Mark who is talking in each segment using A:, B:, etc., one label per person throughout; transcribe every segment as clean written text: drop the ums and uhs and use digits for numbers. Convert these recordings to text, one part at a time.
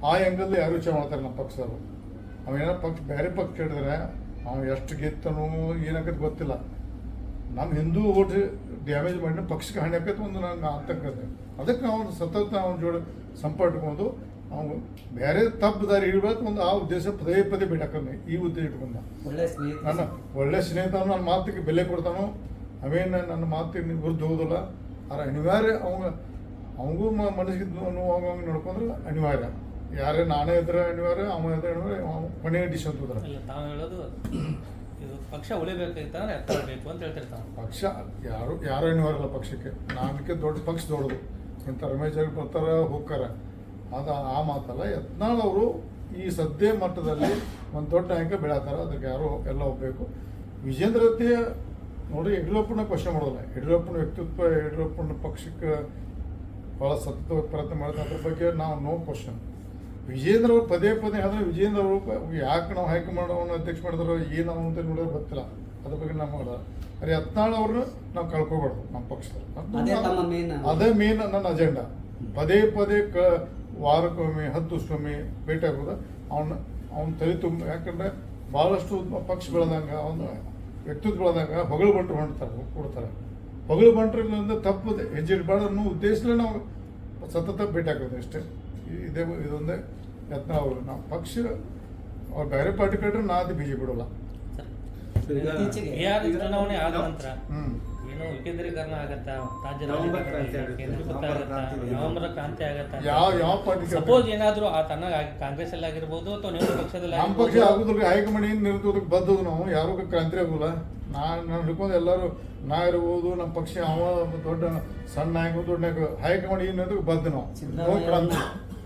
A: ಆ ಆ್ಯಂಗಲ್ ಯಾರು ವಿಚಾರ ಮಾಡ್ತಾರೆ ನಮ್ಮ ಪಕ್ಷದವರು. ಅವೇನೋ ಪಕ್ಷ ಬೇರೆ ಪಕ್ಷ ಹೇಳಿದ್ರೆ ಅವ್ನು ಎಷ್ಟು ಗೆತ್ತನೋ ಏನಾಗತ್ತೆ ಗೊತ್ತಿಲ್ಲ. ನಮ್ಮ ಹಿಂದೂ ಓಟ್ ಡ್ಯಾಮೇಜ್ ಮಾಡಿ ಪಕ್ಷಕ್ಕೆ ಹಾನಿ ಆಕೈತೆ ಒಂದು ನಂಗೆ ಅಂತಕ್ಕಂಥ. ಅದಕ್ಕೆ ನಾವು ಸತತ ಅವನ ಜೋಡಿ ಸಂಪರ್ಕಕೊಂಡು ಅವ್ನು ಬೇರೆ ತಪ್ಪು ದಾರಿ ಹಿಡಬೇಕು ಒಂದು ಆ ಉದ್ದೇಶ ಪದೇ ಪದೇ ಬಿಡಾಕಂದ ಈ ಉದ್ದೇಶ ಇಟ್ಕೊಂಡ. ನನ್ನ ಒಳ್ಳೆ ಸ್ನೇಹಿತನು ನನ್ನ ಮಾತಿಗೆ ಬೆಲೆ ಕೊಡ್ತಾನೋ, ಅವೇನು ನನ್ನ ಮಾತಿಗೆ ವಿರುದ್ಧ ಹೋಗೋದಿಲ್ಲ. ಆದ್ರೆ ಅನಿವಾರ್ಯ ಅವನಿಗೂ ಮನಸ್ಸಿಗೆ ನೋವು ನೋಡ್ಕೊಂಡ್ರೆ ಅನಿವಾರ್ಯ. ಯಾರೇ ನಾನೇ ಇದ್ರೆ ಅನಿವಾರ್ಯ, ಅವನ ಇದ್ರೆ ಅನಿವಾರ್ಯ, ಕೊನೆಯ ಡಿಶ್ ಅಂತಂದ್ರೆ
B: ತಾವು ಹೇಳೋದು ಇದು ಪಕ್ಷ ಉಳಿಬೇಕಾಗಿತ್ತಂದ್ರೆ ಎತ್ತಬೇಕು ಅಂತ ಹೇಳ್ತಿರ್ತಾವೆ.
A: ಪಕ್ಷ ಯಾರು ಅನಿವಾರ್ಯಲ್ಲ ಪಕ್ಷಕ್ಕೆ. ನಾನಕ್ಕೆ ದೊಡ್ಡ ಪಕ್ಷ ದೊಡ್ಡದು. ಇಂಥ ರಮೇಶ್ ಜಾರಕಿಹೊಳಿ ಬರ್ತಾರ ಹೋಗ್ತಾರ, ಅದು ಆ ಮಾತಲ್ಲ. ಯತ್ನಾಳ್ ಅವರು ಈ ಸದ್ಯ ಮಟ್ಟದಲ್ಲಿ ಒಂದು ದೊಡ್ಡ ನಾಯಕ ಬೆಳತಾರ, ಅದಕ್ಕೆ ಯಾರು ಎಲ್ಲ ಹೋಗ್ಬೇಕು. ವಿಜೇಂದ್ರ ರತ್ತಿ ನೋಡಿ, ಯಡಿಯೂರಪ್ಪನ ಕ್ವಶನ್ ಮಾಡೋಲ್ಲ. ಯಡಿಯೂರಪ್ಪನ ವ್ಯಕ್ತಿತ್ವ, ಯಡಿಯೂರಪ್ಪನ ಪಕ್ಷಕ್ಕೆ ಭಾಳ ಸತತ ಪ್ರಯತ್ನ ಮಾಡ್ತಾರೆ, ಅದ್ರ ಬಗ್ಗೆ ನಾವು ನೋ ಕ್ವಶನ್. ವಿಜೇಂದ್ರ ಅವರು ಪದೇ ಪದೇ ಆದರೆ ವಿಜೇಂದ್ರ ಅವರು ಯಾಕೆ ನಾವು ಹೈಕಮಾಂಡ್ ಅವನ್ನ ಅಧ್ಯಕ್ಷ ಮಾಡಿದ್ರು ಏನು ಅಂತ ನೋಡೋದು ಗೊತ್ತಿಲ್ಲ, ಅದ್ರ ಬಗ್ಗೆ ನಾವು ಮಾಡೋದು. ಅರೆ ಯತ್ನಾಳ್ ಅವ್ರನ್ನ ನಾವು ಕಳ್ಕೊಬಾರ್ದು ನಮ್ಮ ಪಕ್ಷದಲ್ಲಿ. ಅದೇ ಮೇನ್ ನನ್ನ ಅಜೆಂಡಾ. ಪದೇ ಪದೇ ವಾರಕ್ಕೊಮ್ಮೆ 10 ದಿವಸಕ್ಕೊಮ್ಮೆ ಭೇಟಿ ಆಗೋದು, ಅವ್ನ ತಲೆ ತುಂಬ. ಯಾಕಂದರೆ ಭಾಳಷ್ಟು ಪಕ್ಷ ಬೆಳೆದಂಗೆ, ಅವನ ವ್ಯಕ್ತಿತ್ವ ಬೆಳೆದಾಗ ಹೊಗಳು ಬಂಟ್ರು ಹೊಂಡ್ತಾರೆ ಕೊಡ್ತಾರೆ. ಹೊಗಳು ಬಂಟ್ರಿಂದ ತಪ್ಪದೆ ಹೆಜ್ಜೆ ಇಡಬಾರ್ದು ಅನ್ನೋ ಉದ್ದೇಶಲೇ ನಾವು ಸತತ ಭೇಟಿ ಆಗೋದು ಅಷ್ಟೇ. ಇದೊಂದೇ ಯತ್ನ ಅವರು. ನಾವು ಪಕ್ಷ ಅವ್ರು ಬೇರೆ ಪಾರ್ಟಿ ಕಟ್ರೆ ನಾ ಅದು BJP ಬಿಡೋಲ್ಲ.
B: ಚುನಾವಣೆ ಆದ ನಂತರ ಏನು ವಿಕೇಂದ್ರೀಕರಣ ಆಗತ್ತಾ, ನವೆಂಬರ್ ಕ್ರಾಂತಿ ಆಗತ್ತಾ,
A: ಯಾವ ಪಾರ್ಟಿ
B: ಸಪೋಸ್ ಏನಾದ್ರು ಆ ತನ್ನ ಕಾಂಗ್ರೆಸ್ ಅಲ್ಲಿ ಆಗಿರ್ಬೋದು ಅಥವಾ ನಿಮ್ಮ ಪಕ್ಷದಲ್ಲಿ
A: ನಮ್ಮ ಪಕ್ಷ ಆಗುದಿಲ್ಲ. ಹೈಕಮಾಂಡ್ ಏನು ನಿರ್ತದಕ್ಕೆ ಬದ್ದದು ನಾವು ಯಾರು ಕ್ರಾಂತಿ ಆಗೋಲ್ಲ. ನಾನು ಹಿಡ್ಕೊಂಡು ಎಲ್ಲರೂ ನಾ ಇರ್ಬೋದು, ನಮ್ಮ ಪಕ್ಷ ಅವ ದೊಡ್ಡ ಸಣ್ಣ ನಾಯಕ ದೊಡ್ಡ ನಾಯಕ, ಹೈಕಮಾಂಡ್ ಏನು ಬದ್ದು ನಾವು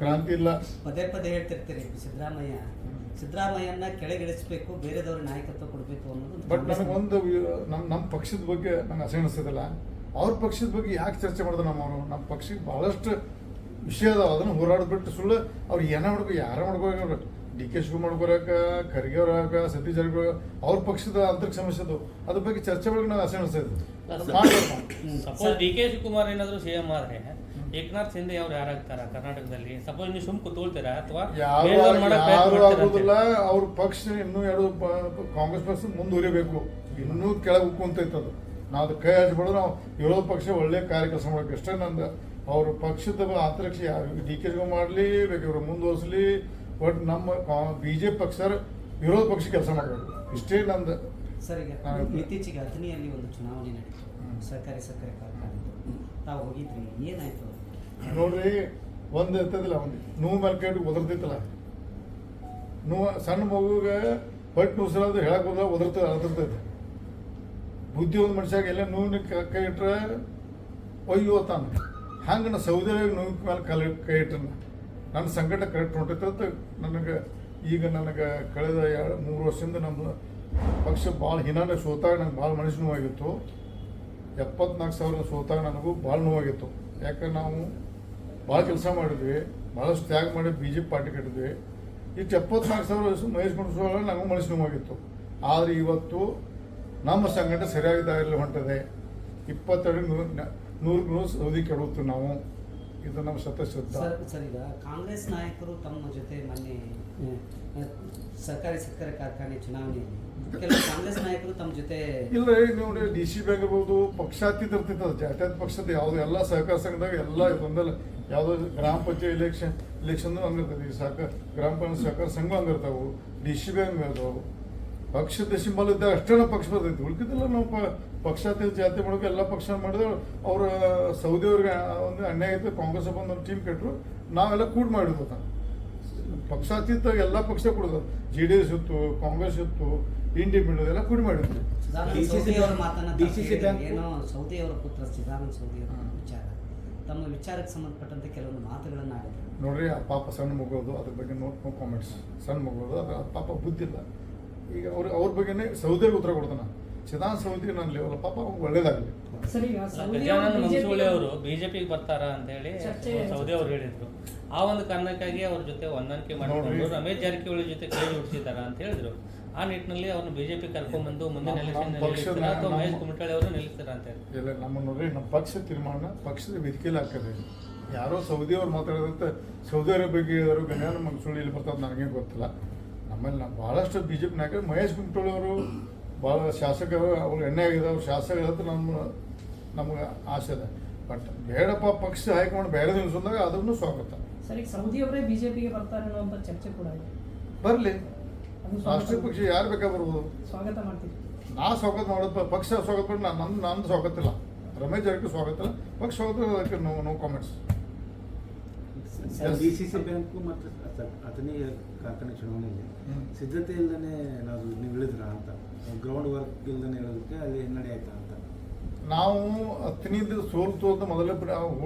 A: ಕ್ರಾಂತಿ ಇಲ್ಲ.
C: ಪದೇ ಪದೇ ಹೇಳ್ತಿರ್ತೀರಿ ಸಿದ್ದರಾಮಯ್ಯನ ಕೆಳಗಿಳಿಸ್ಬೇಕು, ಬೇರೆದವ್ರ ನಾಯಕತ್ವ ಕೊಡಬೇಕು ಅನ್ನೋದು.
A: ಬಟ್ ನನಗೊಂದು ನಮ್ಮ ಪಕ್ಷದ ಬಗ್ಗೆ ನಂಗೆ ಅಸಹನಿಸೋದಿಲ್ಲ. ಅವ್ರ ಪಕ್ಷದ ಬಗ್ಗೆ ಯಾಕೆ ಚರ್ಚೆ ಮಾಡಿದ್ರು ನಮ್ಮ ಪಕ್ಷಕ್ಕೆ ಭಾಳಷ್ಟು ವಿಷಯ ಅದಾವ. ಅದನ್ನು ಹೋರಾಡ್ಬಿಟ್ಟು ಸುಳ್ಳು ಅವ್ರು ಏನೇ ಮಾಡ್ಬೇಕು, ಯಾರೇ ಮಾಡ್ಬೇಕು, DK ಶಿವಕುಮಾರ್ ಬರೋಕ, ಖರ್ಗೆ ಅವ್ರಾಗ, ಸತೀಶ್ ಜಾರಕಿಹೊಳಿ ಅವ್ರ ಪಕ್ಷದ ಆಂತರಿಕ ಸಮಸ್ಯೆ ಅದು, ಅದ್ರ ಬಗ್ಗೆ ಚರ್ಚೆ ಬಗ್ಗೆ ನಂಗೆ ಅಸಹನಿಸ್ತದೆ.
B: ಸಪೋಸ್ DK ಶಿವಕುಮಾರ್ ಏನಾದ್ರು CM ಆದ್ರೆ ಏಕನಾಥ್ ಶಿಂದೆ ಅವ್ರು ಯಾರಾಗ್ತಾರ ಕರ್ನಾಟಕದಲ್ಲಿ? ಸಪೋಸ್ ನೀವು ಸುಮ್ ಕೂತ್ಕೊಳ್ತೀರಾ ಅಥವಾ
A: ಯಾರು ಆಗೋದಿಲ್ಲ. ಅವ್ರ ಪಕ್ಷ ಇನ್ನೂ ಎರಡು ಕಾಂಗ್ರೆಸ್ ಪಕ್ಷ ಮುಂದುವರಿಬೇಕು, ಇನ್ನೂ ಕೆಳಗೆ ಉಕ್ಕೊಂತೈತದು. ನಾವು ಅದು ಕೈ ಹಚ್ಬಿಡೋದು. ನಾವು ವಿರೋಧ ಪಕ್ಷ ಒಳ್ಳೆ ಕಾರ್ಯ ಕೆಲಸ ಮಾಡೋಕೆ ಅಷ್ಟೇ ನಂದು. ಅವ್ರ ಪಕ್ಷದ ಆಂತರಿಕ DK ಶಿವಕುಮಾರ್ ಮಾಡಲಿ ಬೇಕು, ಇವರು ಮುಂದುವರಿಸಲಿ. ಬಟ್ ನಮ್ಮ BJP ಪಕ್ಷ ವಿರೋಧ ಪಕ್ಷ ಕೆಲಸ ಮಾಡಬೇಕು, ಇಷ್ಟೇ ನಂದು.
C: ಸರ್, ಈಗ ಇತ್ತೀಚೆಗೆ ಅಥಣಿಯಲ್ಲಿ ಒಂದು ಚುನಾವಣೆ ನಡೀತು, ಸಹಕಾರಿ ಸಕ್ಕರೆ ಕಾರ್ಖಾನೆ. ತಾವು ಹೋಗಿದ್ರಿ, ಏನಾಯ್ತು
A: ನೋಡ್ರಿ? ಒಂದು ಇರ್ತದಿಲ್ಲ, ಒಂದು ನೋವು ಮೇಲೆ ಕೈ ಒದರ್ತಿತ್ತಲ್ಲ, ನೋವು ಸಣ್ಣ ಮಗುಗೆ ಹೊಟ್ಟೆ ನುಸಿರೋದು ಹೇಳಕ್ ಹೋದ ಒದರ್ತೈತೆ. ಬುದ್ಧಿ ಒಂದು ಮನುಷ್ಯಾಗ ಎಲ್ಲ ನೋವಿನ ಕೈ ಇಟ್ರೆ ಒಯ್ಯೋ ತಾನು. ಹಂಗೆ ನಾ ಸೌದೆ ನೋವಿನ ಮೇಲೆ ಕೈ ಇಟ್ರೆ ನನ್ನ ಸಂಕಟ ಕರೆಕ್ಟ್ ಹೊಂಟೈತೆ. ನನಗೆ ಕಳೆದ 3 ವರ್ಷದಿಂದ ನಮ್ಮ ಪಕ್ಷ ಭಾಳ ಹಿನಾನೆ ಸೋತಾಗ ನನಗೆ ಭಾಳ ಮನಸ್ಸು ನೋವಾಗಿತ್ತು. 74,000 ಸೋತಾಗ ನನಗೂ ಭಾಳ ನೋವಾಗಿತ್ತು. ಯಾಕಂದ್ರೆ ನಾವು ಭಾಳ ಕೆಲಸ ಮಾಡಿದ್ವಿ, ಭಾಳಷ್ಟು ತ್ಯಾಗ ಮಾಡಿ BJP ಪಾರ್ಟಿ ಕಟ್ಟಿದ್ವಿ. ಇಷ್ಟು 74,000 ಮಹೇಶ್ ಕುಂಡ್ಸೋಳ ನನಗೂ ಮನಸ್ಸು ನೋವಾಗಿತ್ತು. ಆದರೆ ಇವತ್ತು ನಮ್ಮ ಸಂಘಟನೆ ಸರಿಯಾಗಿ ದಾರಿಯಲ್ಲಿ ಹೊಂಟಿದೆ. 22 ಸೌದಿ ಕೆಡುತ್ತು ನಾವು. ಇದು ನಮ್ಮ ಸತ್ಯಶ್ರದ್ಧ.
C: ಸರ್, ಈಗ ಕಾಂಗ್ರೆಸ್ ನಾಯಕರು ತಮ್ಮ ಜೊತೆ ಮೊನ್ನೆ ಸಹಕಾರಿ ಸಕ್ಕರೆ ಕಾರ್ಖಾನೆ ಚುನಾವಣೆಯಲ್ಲಿ ಕೆಲವು ಕಾಂಗ್ರೆಸ್ ನಾಯಕರು ತಮ್ಮ ಜೊತೆ
A: ಇಲ್ಲ. ನೋಡಿ, DC ಬ್ಯಾಂಕ್ ಇರ್ಬೋದು, ಪಕ್ಷಾತೀತ ಇರ್ತಿತ್ತು. ಜಾತ್ಯತೀತ ಪಕ್ಷದ ಯಾವುದು ಎಲ್ಲ ಸಹಕಾರ ಸಂಘದಾಗ ಎಲ್ಲ ಇದೊಂದಲ್ಲ. ಯಾವುದೋ ಗ್ರಾಮ ಪಂಚಾಯತ್ ಇಲೆಕ್ಷನ್ ಹಂಗಿರ್ತದೆ. ಗ್ರಾಮ ಪಂಚಾಯತ್ ಸಹಕಾರ ಸಂಘ ಹಂಗಿರ್ತಾವೆ, DC ಬ್ಯಾಂಕ್ ಇರ್ತಾವೆ. ಪಕ್ಷದ ಸಿಂಬಲ್ ಇದ್ದಾಗ ಅಷ್ಟೇ ನಾವು ಪಕ್ಷ ಬರ್ತೈತಿ. ಉಳ್ಕಿದ್ದೆಲ್ಲ ನಾವು ಪಕ್ಷಾತೀತ ಜಾತಿ ಮಾಡೋಕೆ ಎಲ್ಲ ಪಕ್ಷ ಮಾಡಿದ್ರೆ ಅವ್ರ ಸೌದಿಯವ್ರಿಗೆ ಒಂದು ಅನ್ಯಾಯ ಆಯಿತು. ಕಾಂಗ್ರೆಸ್ ಬಂದು ಒಂದು ಟೀಮ್ ಕೆಟ್ಟರು, ನಾವೆಲ್ಲ ಕೂಡ್ ಮಾಡಿದ್ವು. ಪಕ್ಷಾತೀತ ಎಲ್ಲ ಪಕ್ಷ ಕೊಡೋದು. JDS ಇತ್ತು, ಕಾಂಗ್ರೆಸ್ ಇತ್ತು, ಇಂಡಿಪೆಂಡೆಂಟ್ ಎಲ್ಲ ಕೂಡಿ ಮಾಡಿದ್ರು.
C: DCC ಬ್ಯಾಂಕ್ ಏನೋ ಸೌದಿ ಅವರ ಪುತ್ರ ಸಿದ್ದಾನಂದ ಸೌದಿ ಅವರ ವಿಚಾರ, ತಮ್ಮ ವಿಚಾರಕ್ಕೆ ಸಂಬಂಧಪಟ್ಟಂತೆ ಕೆಲವೊಂದು ಮಾತುಗಳನ್ನು ಆಡಿದ್ರು.
A: ನೋಡ್ರಿ, ಆ ಪಾಪ ಸಣ್ಣ ಮಗೋದು, ಅದ್ರ ಬಗ್ಗೆ ನೋ ಕಾಮೆಂಟ್ಸ್. ಸಣ್ಣ ಮಗೋದು, ಅದು ಪಾಪ ಬುದ್ಧಿಲ್ಲ. ಈಗ ಅವ್ರ ಬಗ್ಗೆನೇ ಸೌದಿಗೆ ಉತ್ತರ ಕೊಡ್ತಾನೆ. ಸಿದ್ದಾನಂದ ಸೌದಿ ನನ್ನ ಲೆವೆಲ್ ಪಾಪ ಒಳ್ಳೇದಾಗಲಿ.
B: ಗಜಾನನ ಮಂಸೂಳಿ ಅವರು BJPಗೆ ಬರ್ತಾರ ಅಂತ ಹೇಳಿ ಸೌದಿ ಅವರು ಹೇಳಿದ್ರು. ಆ ಒಂದು ಕಾರಣಕ್ಕಾಗಿ ಅವ್ರ ಜೊತೆ ಹೊಂದಾಣಿಕೆ ಮಾಡಿಕೊಂಡು ರಮೇಶ್ ಜಾರಕಿಹೊಳಿ ಜೊತೆ ಕೈ ಜೋಡಿಸಿದಾರ ಅಂತ ಹೇಳಿದ್ರು. ಆ ನಿಟ್ಟಿನಲ್ಲಿ ಅವ್ರನ್ನ BJP ಕರ್ಕೊಂಡ್ಬಂದು ಮುಂದಿನ ಎಲೆಕ್ಷನ್ ಅಥವಾ ಮಹೇಶ್ ಕುಮಟಳ್ಳಿ ಅವರು ನಿಲ್ಲಿಸ್ತಾರ ಅಂತ ಹೇಳಿ.
A: ಇಲ್ಲ, ನಮ್ಮ ನೋಡ್ರಿ, ನಮ್ಮ ಪಕ್ಷ ತೀರ್ಮಾನ ಪಕ್ಷದ ವೇದಿಕೆಯಲ್ಲಿ ಹಾಕದೆ. ಯಾರೋ ಸೌದಿಯವ್ರು ಮಾತಾಡೋದಂತ ಸೌದಿಯವರ ಬಗ್ಗೆ ಹೇಳಿದ್ರು ಗಣ್ಯಾನ ಮಂಗಸೂಳಿ ಇಲ್ಲಿ ಬರ್ತದೆ ನನಗೆ ಗೊತ್ತಿಲ್ಲ. ನಮ್ಮಲ್ಲಿ ಭಾಳಷ್ಟು ಬಿ ಜೆ ಪಿ ನಾಯಕರು ಮಹೇಶ್ ಕುಮಟಳ್ಳಿ ಅವರು ಭಾಳ ಶಾಸಕರು ಅವ್ರು ಎಣ್ಣೆ ಆಗಿದೆ ಅವ್ರು ಶಾಸಕರು ಅಂತ ನಮ್ಗೆ ಆಸೆ ಇದೆ. ಬಟ್ ಬೇಡಪ್ಪ ಪಕ್ಷ ಹೈಕಮಾಂಡ್ ಬೇರೆ ನಿಲ್ಸೋದಾಗ ಅದನ್ನು ಸ್ವಾಗತ.
D: ಸರ್, ಈಗ ಸೌದಿಯವರೇ ಬಿಜೆಪಿಗೆ ಬರ್ತಾರೆ ಅನ್ನುವಂಥ ಚರ್ಚೆ ಕೂಡ ಇದೆ.
A: ಬರಲಿ,
D: ಅದು
A: ರಾಷ್ಟ್ರೀಯ ಪಕ್ಷ ಯಾರು ಬೇಕಾ ಬರ್ಬೋದು.
D: ಸ್ವಾಗತ ಮಾಡ್ತೀವಿ.
A: ನಾ ಸ್ವಾಗತ ಮಾಡೋದು ಪಕ್ಷ ಸ್ವಾಗತ ಮಾಡಿ ನಂದು ಸ್ವಾಗತ ಇಲ್ಲ, ರಮೇಶ್ ಜಾರಕಿಹೊಳಿ ಸ್ವಾಗತ ಇಲ್ಲ, ಪಕ್ಷ ಸ್ವಾಗತ ಅದಕ್ಕೆ ನೋ ಕಾಮೆಂಟ್ಸ್.
E: DCC ಬ್ಯಾಂಕು ಮತ್ತು ಅಥಣಿ ಕಾರ್ಖಾನೆ ಚುನಾವಣೆಯಲ್ಲಿ ಸಿದ್ಧತೆ ಇಲ್ಲದೇ ನಾವು ನೀವು ಹೇಳಿದ್ರ ಅಂತ ಗ್ರೌಂಡ್ ವರ್ಕ್ ಇಲ್ಲದೇ ಹೇಳೋದಕ್ಕೆ ಅಲ್ಲಿ ಹಿನ್ನಡೆ ಆಯ್ತಾ ಅಂತ.
A: ನಾವು ಹತ್ತನಿಂದ ಸೋಲ್ತು ಅಂತ ಮೊದಲೇ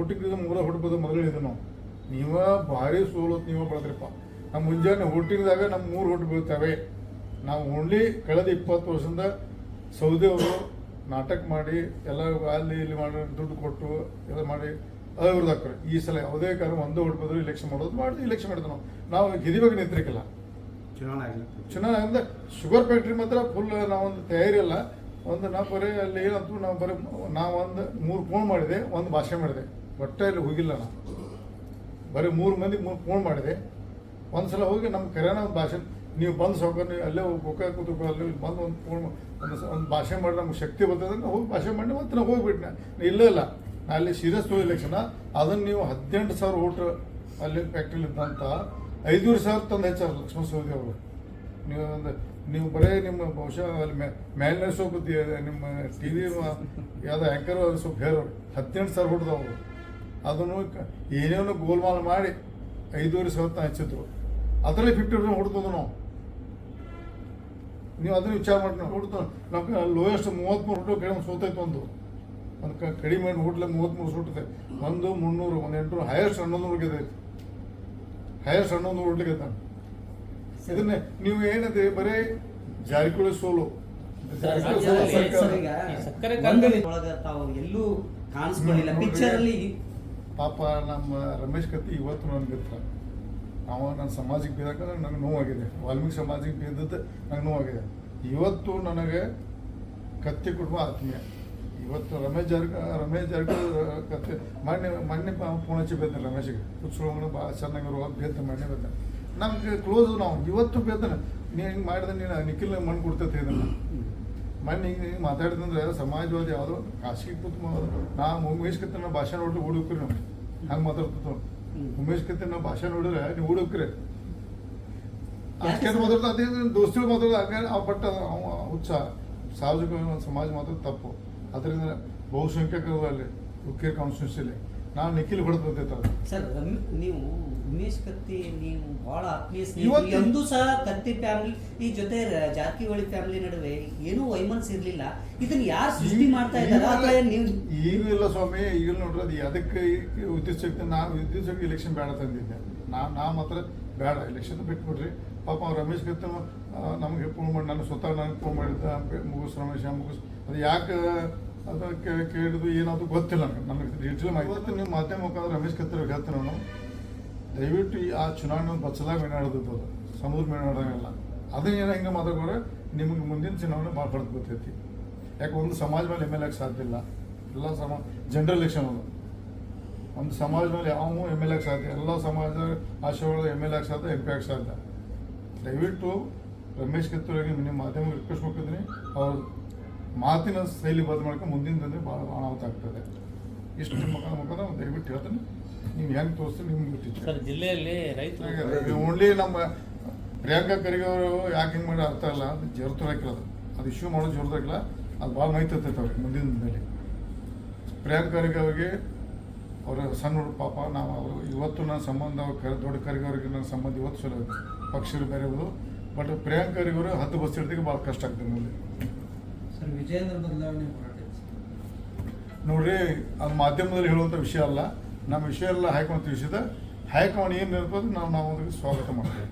A: ಓಟಿಂಗ್ ಮೂಲ ಹೊಡ್ಬೋದು ಮೊದಲು ಹೇಳಿದ್ವಿ ನಾವು. ನೀವ ಭಾರಿ ಸೋಲೋತ್ ನೀವು ಬೆಳೆದ್ರಪ್ಪ. ನಮ್ಮ ಮುಂಜಾನೆ ಓಟಿಂಗ್ದಾಗ ನಮ್ಮ 3 ಓಟ್ ಬೀಳ್ತವೆ. ನಾವು ಓನ್ಲಿ ಕಳೆದ 20 ವರ್ಷದಿಂದ ಸೌದಿ ಅವರು ನಾಟಕ ಮಾಡಿ ಎಲ್ಲ ಅಲ್ಲಿ ಇಲ್ಲಿ ಮಾಡಿ ದುಡ್ಡು ಕೊಟ್ಟು ಎಲ್ಲ ಮಾಡಿ ಅವ್ರದ್ದು ಹಾಕ್ತಾರೆ. ಈ ಸಲ ಯಾವುದೇ ಕಾರಣ ಒಂದೇ ಓಟ್ ಬದಲು ಇಲೆಕ್ಷನ್ ಮಾಡೋದು ಮಾಡಿ ಇಲೆಕ್ಷನ್ ಮಾಡಿದ್ವಿ ನಾವು ಗಿರಿಬೇಕು ನಿಂತಿರ್ಕಿಲ್ಲ. ಚುನಾವಣೆ ಅಂದ್ರೆ ಶುಗರ್ ಫ್ಯಾಕ್ಟ್ರಿ ಮಾತ್ರ ಫುಲ್ ನಾವೊಂದು ತಯಾರಿ ಇಲ್ಲ. ನಾವು ಬರೀ ಅಲ್ಲಿ ಏನಂತೂ ನಾವು ಬರೀ ನಾವೊಂದು 3 ಫೋನ್ ಮಾಡಿದೆ, 1 ಭಾಷೆ ಮಾಡಿದೆ. ಒಟ್ಟೆ ಅಲ್ಲಿ ಹೋಗಿಲ್ಲ ನಾನು, ಬರೀ 3 ಮಂದಿ 3 ಫೋನ್ ಮಾಡಿದೆ. ಒಂದ್ಸಲ ಹೋಗಿ ನಮ್ಮ ಕರೆನ ಒಂದು ಭಾಷೆ ನೀವು ಬಂದು ಸೌಕರ್ಯ ನೀವು ಅಲ್ಲೇ ಗೋಕಾಕ್ ಕೂತ್ಕೊ ಅಲ್ಲಿ ಬಂದು ಒಂದು ಫೋನ್ ಒಂದು ಭಾಷೆ ಮಾಡಿ ನಮ್ಗೆ ಶಕ್ತಿ ಬರ್ತದೆ ನಾವು ಹೋಗಿ ಭಾಷೆ ಮಾಡಿ ಮತ್ತೆ ನಾವು ಹೋಗ್ಬಿಟ್ನೆ. ಇಲ್ಲ ನಾ ಅಲ್ಲಿ ಸೀರಿಯಸ್ ತೋ ಇಲೆಕ್ಷನ್ ಅದನ್ನು ನೀವು 18,000 ಓಟ್ ಅಲ್ಲಿ ಫ್ಯಾಕ್ಟ್ರಿಲಿ ಇದ್ದಂಥ 5,500 ತಂದು ಹೆಚ್ಚಾರ ಲಕ್ಷ್ಮಣ ಸವದಿ ಅವರು. ನೀವು ಬರೀ ನಿಮ್ಮ ಬಹುಶಃ ಅಲ್ಲಿ ಮೇಲಿನ ಸ್ವಲ್ಪ ನಿಮ್ಮ ಟಿ ವಿ ಯಾವ್ದು ಆ್ಯಂಕರ್ ಸ್ವಲ್ಪ ಹೇರೋರು 18,000 ಹೊಡೆದವರು. ಅದನ್ನು ಏನೇನೋ ಗೋಲ್ಮಾಲ್ ಮಾಡಿ 5,500 ಹೆಚ್ಚಿದ್ರು. ಅದರಲ್ಲಿ 50% ಹೊಡ್ತಂದು ನಾವು. ನೀವು ಅದನ್ನು ವಿಚಾರ ಮಾಡಿ ನಾವು ಹೊಡ್ತು. ನಮ್ಗೆ ಲೋಯೆಸ್ಟ್ 33 ಹೊಟ್ಟು ಕಡಿಮೆ ಸೋತೈತೆ. ಒಂದು ಕಡಿಮೆ ಹೋಟ್ಲೆ 33 ಸೋಟೈತೆ. 1 300 1 800 ಹೈಯೆಸ್ಟ್ 1100 ಗೆದ್ದೈತೆ. ಹೈಯೆಸ್ಟ್ 1100 ಹೊಡ್ಲಿಕ್ಕೆ ನಾನು ಇದನ್ನೇ ನೀವು ಏನಿದೆ ಬರೀ ಜಾರಕಿಹೊಳಿ ಸೋಲು
B: ಸಕ್ಕರೆ
C: ತಾವು ಎಲ್ಲೂ ಕಾಣಿಸ್ಕೊಳ್ಳಿಲ್ಲ ಪಿಕ್ಚರ್ ಅಲ್ಲಿ.
A: ಪಾಪ ನಮ್ಮ ರಮೇಶ್ ಕತ್ತಿ ಇವತ್ತು ನನಗೆ ನನ್ನ ಸಮಾಜಕ್ಕೆ ಬಿದ್ದಾಗ ನನಗೆ ನೋವಾಗಿದೆ. ವಾಲ್ಮೀಕಿ ಸಮಾಜಕ್ಕೆ ಬಿದ್ದದ್ದು ನನಗೆ ನೋವಾಗಿದೆ. ಇವತ್ತು ನನಗೆ ಕತ್ತಿ ಕುಟುಂಬ ಆತ್ಮೀಯ. ಇವತ್ತು ರಮೇಶ್ ಜಾರಕಿಹೊಳಿ ಕತ್ತಿ ಮೊನ್ನೆ ಫೋನ್ ಹಚ್ಚಿ ಬೇತಾನೆ ರಮೇಶಿಗೆ ಕುತ್ಸೊಳಗಡೆ ಭಾಳ ಚೆನ್ನಾಗಿರುವ ಬೇತ ಮೊನ್ನೆ ಬೇತಾನೆ ನಮ್ಗೆ ಕ್ಲೋಸ್. ನಾವು ಇವತ್ತು ಬೇತಾನೆ ನೀನು ಹಿಂಗೆ ಮಾಡಿದ್ರೆ ನೀನು ನಿಖಿಲ್ ಮಣ್ಣು ಕೊಡ್ತೈತೆ ಇದನ್ನು ಮೊನ್ನೆ ಹಿಂಗೆ ಮಾತಾಡಿದಂದ್ರೆ ಸಮಾಜವಾದಿ ಯಾವುದೋ ಖಾಸಗಿ ಕೂತ್ ನಾವು ಉಮೇಶ್ ಕತ್ತಿ ನಾವು ಭಾಷೆ ನೋಡ್ಲಿ ಓಡೋಕ್ರಿ ನಾವು ಹಂಗೆ ಮಾತಾಡ್ತಿತ್ತು. ಉಮೇಶ್ ಕತ್ತಿ ನಾವು ಭಾಷೆ ನೋಡಿದ್ರೆ ನೀವು ಓಡೋಕ್ರಿ ಅಷ್ಟೇ ಮಾತಾಡ್ತಾ ಅದೇ ದೋಸ್ತಿಗಳು ಮಾತಾಡೋದು ಹಾಗೆ ಬಟ್ ಅವ ಹುಚ್ಚ ಸಾರ್ವಜನಿಕ ಸಮಾಜ ಮಾತಾಡೋದು ತಪ್ಪು. ಅದರಿಂದ ಬಹುಸಂಖ್ಯಾತರು ಅಲ್ಲಿ ಹುಕ್ಕೇರಿ ಕಾನ್ಸ್ಟಿಟ್ಯೂನ್ಸಿಯಲ್ಲಿ ನಾನು ನಿಖಿಲ್ ಹೊಡೆದು ಬಂದೈತೆ.
C: ಸರ್, ನೀವು ಉಮೇಶ್ ಕತ್ತಿ ನೀವು ಬಹಳ ಆತ್ಮೀಯ ಸ್ನೇಹಿತರು. ಎಂದೂ ಸಹ ಕತ್ತಿ ಫ್ಯಾಮಿಲಿ ಈ ಜೊತೆ ಜಾರಕಿಹೊಳಿ ಫ್ಯಾಮಿಲಿ ನಡುವೆ ಏನೂ ವೈಮನಸ್ಸು ಇರಲಿಲ್ಲ. ಇದನ್ನ ಯಾರು ಸೃಷ್ಟಿ ಮಾಡ್ತಾ ಇದ್ದಾರೆ? ನೀವು
A: ಈಗೂ ಇಲ್ಲ ಸ್ವಾಮಿ. ಈಗ ನೋಡ್ರಿ ಅದು ಅದಕ್ಕೆ ಉದ್ದೇಶಕ್ಕೆ ನಾವು ಉದ್ದೇಶಕ್ಕೆ ಇಲೆಕ್ಷನ್ ಬೇಡ ತಂದಿದ್ದೆ. ನಾ ಮಾತ್ರ ಬೇಡ ಇಲೆಕ್ಷನ್ ಬಿಟ್ಬಿಡ್ರಿ. ಪಾಪ ಅವ್ರು ರಮೇಶ್ ಕತ್ತಿ ನಮಗೆ ಫೋನ್ ಮಾಡಿ ನಾನು ಸ್ವತಃ ನನಗೆ ಫೋನ್ ಮಾಡಿದ್ದ ಮುಗಿಸ್ ರಮೇಶ್ ಮುಗಿಸ್ ಅದು ಯಾಕೆ ಅದಕ್ಕೆ ಕೇಳಿದ್ದು ಏನಾದ್ರು ಗೊತ್ತಿಲ್ಲ ನನಗೆ ಡೀಟೇಲ್ ಮಾಹಿತಿ. ನೀವು ಮಾಧ್ಯಮ ಮುಖಾಂತರ ರಮೇಶ್ ಕತ್ತಿ ಹೇಳ್ತೀನಿ ನಾನು ದಯವಿಟ್ಟು ಆ ಚುನಾವಣೆ ಒಂದು ಬಚ್ಚಲಾಗಿ ಮೇನಾಡೋದು ಅದು ಸಮೂಹ ಮೇನಾಡೋಂಗಿಲ್ಲ. ಅದನ್ನೇನೋ ಹಿಂಗೆ ಮಾತಾಡೋರೆ ನಿಮಗೆ ಮುಂದಿನ ಚುನಾವಣೆ ಭಾಳ ಪಡೆದು ಗೊತ್ತೈತಿ. ಯಾಕೆ ಒಂದು ಸಮಾಜ ಮೇಲೆ MLA ಸಾಧ್ಯ ಇಲ್ಲ. ಎಲ್ಲ ಜನರಲ್ ಎಲೆಕ್ಷನ್ ಅದು ಒಂದು ಸಮಾಜ ಮೇಲೆ ಯಾವ MLA ಸಾಧ್ಯ. ಎಲ್ಲ ಸಮಾಜ ಆಶಯಗಳು MLA ಸಾಧ್ಯ, MP ಸಾಧ್ಯ. ದಯವಿಟ್ಟು ರಮೇಶ್ ಕತ್ತೂರಿಗೆ ನಿಮ್ಮ ಮಾಧ್ಯಮ ರಿಕ್ವೆಸ್ಟ್ ಮಾಡ್ತಿದ್ದೀನಿ. ಅವ್ರ ಮಾತಿನ ಶೈಲಿ ಬದಲು ಮಾಡ್ಕೊಂಡು ಮುಂದಿನ ದಿನ ಭಾಳ ಅನಾಹುತ ಆಗ್ತದೆ. ಇಷ್ಟು ಮುಖಾಂತರ ದಯವಿಟ್ಟು ಹೇಳ್ತೀನಿ. ನೀವು ಹೆಂಗೆ ತೋರಿಸ್ತೀವಿ ನಿಮ್ಗೆ ಗೊತ್ತಿತ್ತು.
B: ಸರ್, ಜಿಲ್ಲೆಯಲ್ಲಿ ರೈತರು
A: ಓನ್ಲಿ ನಮ್ಮ ಪ್ರಿಯಾಂಕಾ ಖರ್ಗೆ ಅವರು ಯಾಕೆ ಹಿಂಗೆ ಮಾಡಿ ಅರ್ಥ ಇಲ್ಲ. ಅದು ಜೋರ್ತರಾಕಿಲ್ಲ, ಅದು ಇಶ್ಯೂ ಮಾಡೋದು ಜೋರ್ತರಾಕಿಲ್ಲ. ಅದು ಭಾಳ ಮೈತೈತೆ ಅವ್ರಿಗೆ ಮುಂದಿನ ದಿನದಲ್ಲಿ. ಪ್ರಿಯಾಂಕಾ ಖರ್ಗೆ ಅವ್ರಿಗೆ ಅವರ ಸಣ್ಣ ಪಾಪ ನಾವು ಅವರು ಇವತ್ತು ನನ್ನ ಸಂಬಂಧ ದೊಡ್ಡ ಖರ್ಗೆ ಅವ್ರಿಗೆ ನನ್ನ ಸಂಬಂಧ ಇವತ್ತು ಚಲೋ ಐತೆ. ಪಕ್ಷರು ಬೇರೆ ಇರೋದು. ಬಟ್ ಪ್ರಿಯಾಂಕಾ ಖರ್ಗೆ ಅವರು 10 ಬಸ್ ಹಿಡ್ದಿಗೆ ಭಾಳ ಕಷ್ಟ ಆಗ್ತದೆ ಮುಂದೆ.
C: ಸರ್, ವಿಜಯೇಂದ್ರ ಬದಲಾವಣೆ
A: ನೋಡ್ರಿ, ಅದು ಮಾಧ್ಯಮದಲ್ಲಿ ಹೇಳುವಂಥ ವಿಷಯ ಅಲ್ಲ. ನಮ್ಮ ವಿಷಯ ಎಲ್ಲ ಹೈಕಮಾಂಡ್ ತಿಳಿಸಿದ. ಹೈಕಮಾಂಡ್ ಏನು ಇರ್ತದೆ ನಾವು ಅದಕ್ಕೆ ಸ್ವಾಗತ ಮಾಡ್ತೇವೆ.